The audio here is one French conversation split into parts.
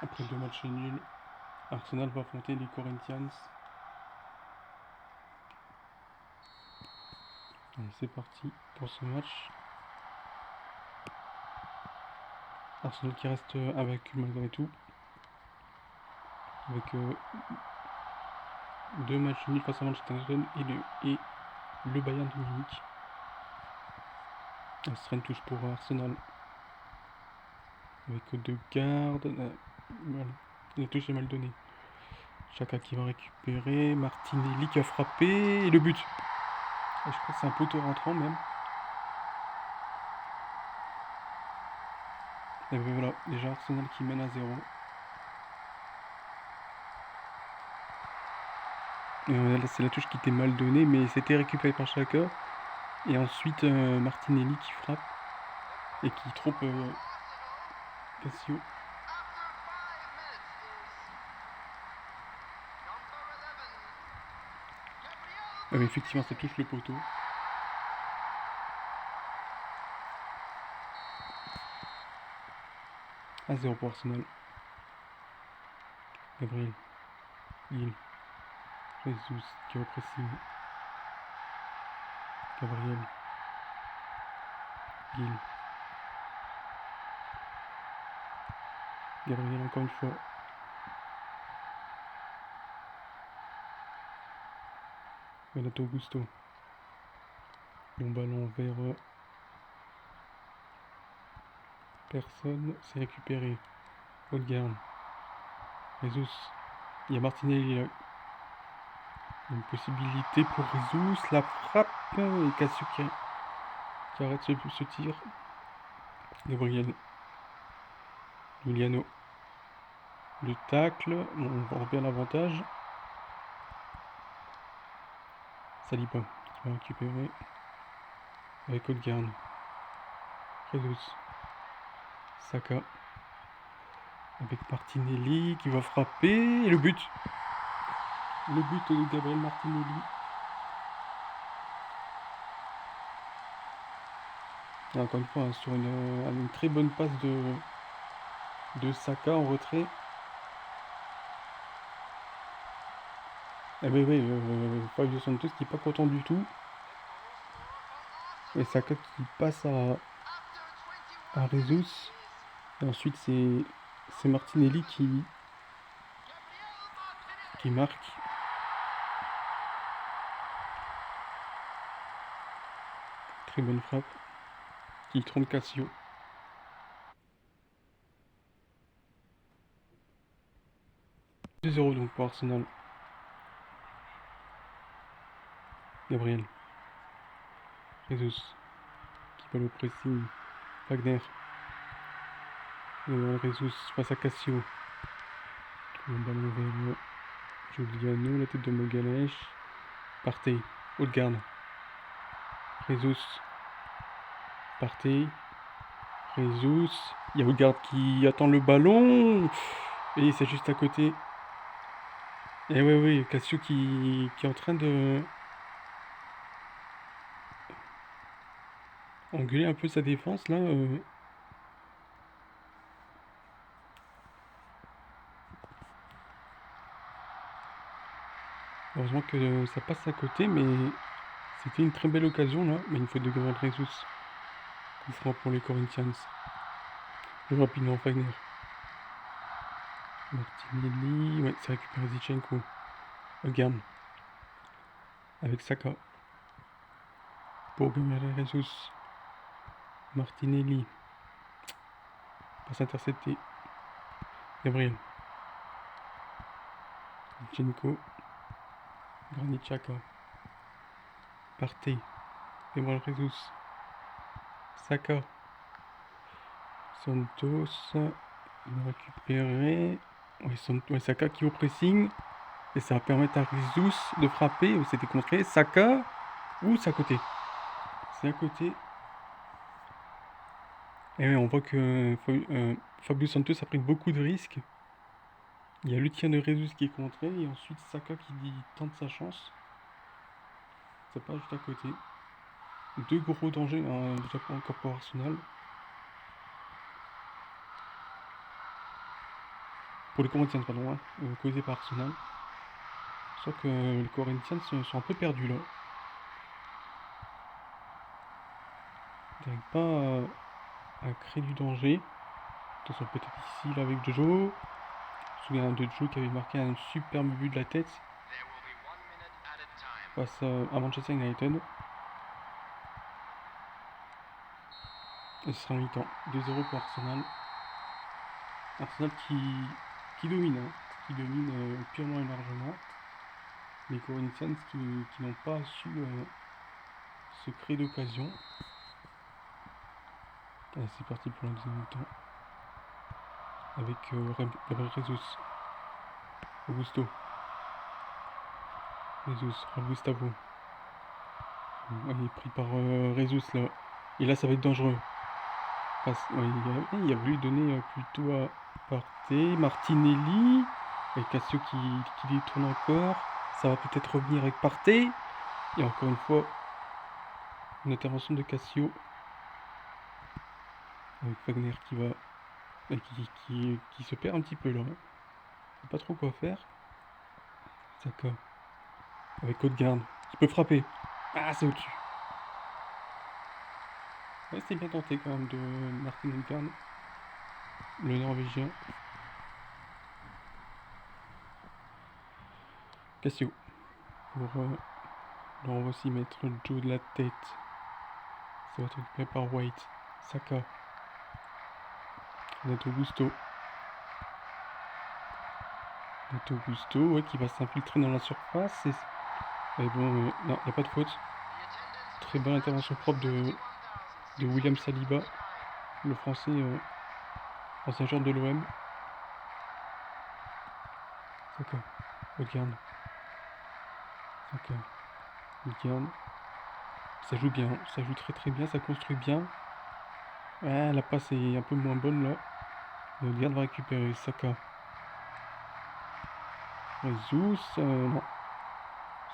Après 2 matchs nuls, Arsenal va affronter les Corinthians. Allez, c'est parti pour ce match. Arsenal qui reste invaincu malgré tout. Avec 2 matchs nuls face à Manchester United et le Bayern de Munich. Ce sera une touche pour Arsenal. Avec 2 gardes. Voilà. La touche est mal donnée. Xhaka qui va récupérer. Martinelli qui a frappé. Et le but. Et je crois que c'est un poteau rentrant même. Et voilà, déjà Arsenal qui mène à 0. Et là, c'est la touche qui était mal donnée, mais c'était récupéré par Xhaka. Et ensuite, Martinelli qui frappe et qui trompe Cassio. Mais effectivement, ça touche le poteau. À 0 pour Arsenal. Gabriel. Gil. Jesus qui est au pressing. Gabriel. Gil. Gabriel encore une fois. Renato Augusto. Long ballon vers personne. C'est récupéré. Odegaard. Jesus. Il y a Martinelli là. Une possibilité pour Jesus. La frappe. Et Cassio qui arrête ce tir. Gabriel. Giuliano. Le tacle. Bon, on voit bien l'avantage. Saliba qui va récupérer. Avec Odegaard. Jesus. Saka. Avec Martinelli qui va frapper. Et le but. Le but de Gabriel Martinelli. Et encore une fois, hein, sur une très bonne passe de Saka en retrait. Et oui, Fabio Santos qui n'est pas content du tout. Et Saka qui passe à Jesus. Et ensuite, c'est Martinelli qui marque. Très bonne frappe. Qui trompe Cassio. 2-0 donc pour Arsenal. Gabriel. Jesus. Qui va le pressing. Wagner. Jesus face à Cassio. Le ballon vers Giuliano, la tête de Magalhaes. Partey. Odegaard. Jesus. Partey. Jesus. Il y a Odegaard qui attend le ballon. Et c'est juste à côté. Et oui, Cassio qui est en train de engueuler un peu sa défense là. Heureusement que ça passe à côté, mais c'était une très belle occasion là. Mais une faute de Gabriel Jesus. Coup franc pour les Corinthians. Plus rapidement Wagner. Martinelli. Ouais, c'est récupéré Zichenko. Odegaard. Avec Saka. Pour Gabriel Jesus. Martinelli. Passe interceptée. Gabriel. Zichenko. Granit Xhaka. Partey. Gabriel Jesus. Saka. Santos. Il va récupérer. Ouais, Saka qui est au pressing. Et ça va permettre à Jesus de frapper. C'était contré. Saka. Ou c'est à côté. C'est à côté. Et ouais, on voit que Fabio Santos a pris beaucoup de risques. Il y a le tir de Jesus qui est contré. Et ensuite Saka qui tente sa chance. Ça passe juste à côté. 2 gros dangers déjà encore pour Arsenal. pour les Corinthians, pardon, hein, causé par Arsenal. Je crois que les Corinthians sont un peu perdus là. Ils n'arrivent pas à créer du danger. Attention, peut-être ici là avec Jojo. Je me souviens de Jojo qui avait marqué un superbe but de la tête face à Manchester United. Et ce sera un mi-temps. 2-0 pour Arsenal. Arsenal qui domine, hein, qui domine purement et largement. Les Corinthians qui n'ont pas su se créer d'occasion. Allez, c'est parti pour la deuxième mi-temps. Avec Gabriel Jesus. Augusto. Jesus, Gustavo. Il est pris par Jesus là. Et là ça va être dangereux. Il a voulu donner plutôt à Partey, Martinelli. Et Cassio qui détourne encore. Ça va peut-être revenir avec Partey. Et encore une fois, une intervention de Cassio. Avec Wagner qui va. Qui se perd un petit peu là. Je sais pas trop quoi faire. Saka. Avec Odegaard. Qui peut frapper. Ah, c'est au-dessus. Ouais, c'était bien tenté quand même de Martin Odegaard. Le Norvégien. Cassio. Pour là, on va aussi mettre Joe de la tête. Ça va être récupéré par White. Saka. Renato Gusto. Renato Gusto, ouais, qui va s'infiltrer dans la surface. Et bon, non, il n'y a pas de faute. Très bonne intervention propre de William Saliba, le français, ancien joueur de l'OM. Saka. Odegaard. Saka. Odegaard. Ça joue bien, ça joue très très bien, ça construit bien. Ouais, la passe est un peu moins bonne là. Mais Odegaard va récupérer. Saka. Jesus, non.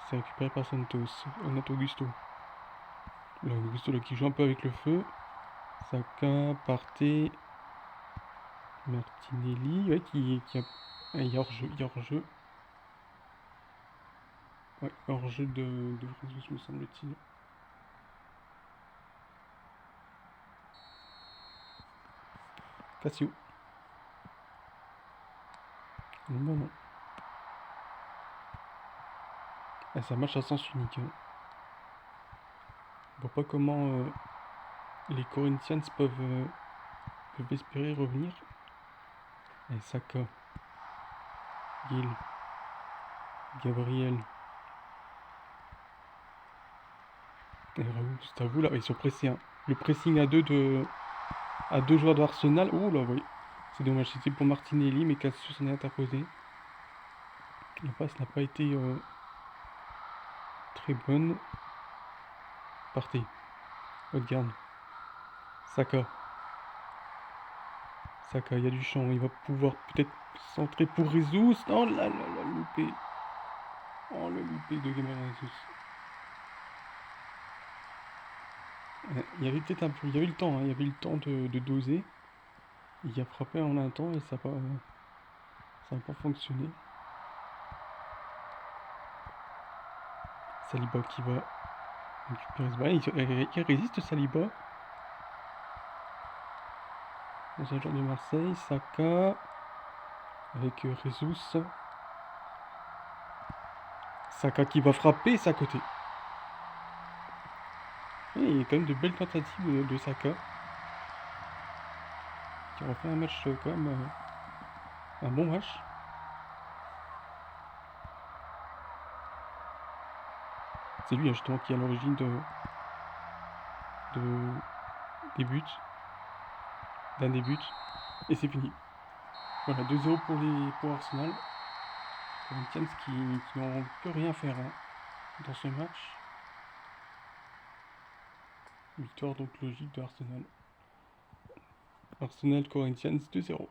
C'est récupéré par Santos. Renato Augusto. Là, Augusto là, qui joue un peu avec le feu. Saka, Partey. Martinelli, ouais, qui a. Il y a hors-jeu, il y a hors-jeu. Ouais, hors-jeu de Jesus, me semble-t-il. Cassio. Non, non. Ah, ça marche à sens unique. Hein. Je vois pas comment les Corinthians peuvent espérer revenir. Et Saka. Gil. Gabriel. Et Gustavo là, ils sont pressés. Hein. Le pressing à deux joueurs d'Arsenal. Oh là, oui. C'est dommage, c'était pour Martinelli, mais Cassius s'en est interposé. La passe n'a pas été très bonne. Partez. Odegaard. Saka. Saka, il y a du champ. Il va pouvoir peut-être centrer pour Jesus. Oh là là là, loupé. Oh, le loupé de Gabriel Jesus. Il y avait peut-être un peu. Il y avait le temps, hein, il y avait le temps de doser. Il a frappé en un temps et ça n'a pas fonctionné. Saliba qui va récupérer ce ballon. Il résiste Saliba. Dans un joueur de Marseille. Saka. Avec Jesus. Saka qui va frapper, c'est à côté. Et il y a quand même de belles tentatives de Saka. Qui aura fait un match quand même. Un bon match. C'est lui justement qui est à l'origine des buts. D'un des buts. Et c'est fini. Voilà, 2-0 pour Arsenal. Corinthians qui n'ont plus rien faire hein, dans ce match. Victoire donc logique de Arsenal. Arsenal Corinthians 2-0.